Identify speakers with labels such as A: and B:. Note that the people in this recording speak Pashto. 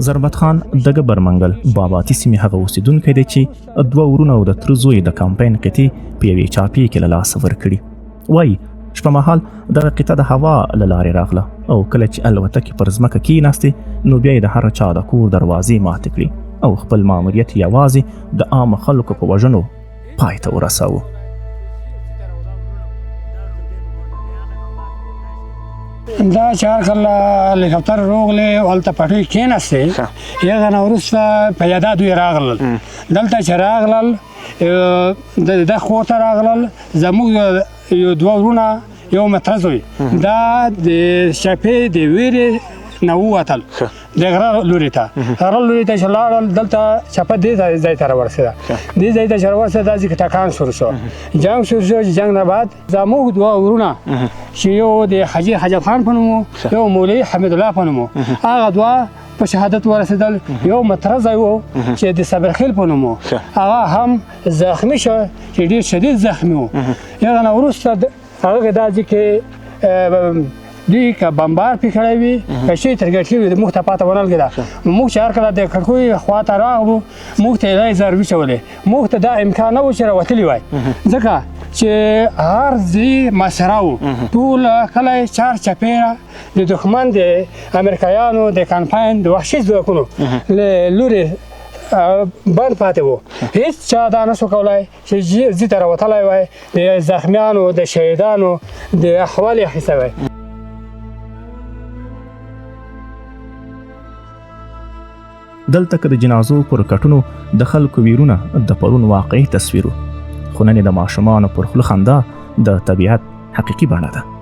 A: ضربت خان د ګبر منګل باباتي سیمې هغه اوسیدونکی دی چې 2 ورونه او د تر زوی د کمپاین قطعې په یوې چاپې کې له لاسه ورکړي. وایي شپه مهال دغه قطعه د هوا له لارې راغله او کله چې الوتکې پر ځمکه کېناستې نو بیا یې د هر چا د کور دروازې ماتې کړي او خپل ماموریت یوازې د عامه خلکو په وژنو پای ته ورساوه.
B: دا چې هر کله هلیکاپټر راغلی هلته پټۍ کېناستې هغه نه وروسته پیاده دوی راغلل. دلته چې راغلل د خوا ته راغلل زموږ یو 2 ورونه یو متره زوی دا د شپې د ویرې نه ووتل د غره لوري ته چې لاړل دلته چپه دې ځای ته راورسېده. دې ځای ته چې راورسېده داسې ټکان شروع شو جنګ شروع شو. جنګ نه بعد زموږ 2 ورونه چې یو د حاجي حجت خان په نوم یو مولوي حمید الله په نوم هغه 2 په شهادت ورسېدل. یو متره ځای و چې د صبرخیل په نوم هغه هم زخمی شو چې ډېر شدید زخمی و. هغه نه وروسته هغه داسې کې دوی که بمبار پې کړی وي که شی ترګټ کړي وي موږ ته پاته ونه لګېده. موږ چې هر کله د کړکۍ خوا ته راغلو موږ ته یې ضربې چولې. موږ ته دا امکان نه و چې راوتلي وای ځکه چې هر ځای محاصره و. ټول کلی چار چپېره د دښمن د امریکایانو د کمپاین د وحشي ځواکونو له لورې بند پاتې و. هیڅ چا دا نشو کولی چې ځي ته راوتلی وای د زخمیانو د شهیدانو د احوال یې اخیستی وای.
A: دلته که د جنازو پر کټونو د خلکو ویرونه د پرون واقعي تصویر خو نن د ماشومانو پر خوله خندا د طبیعت حقیقي بڼه ده.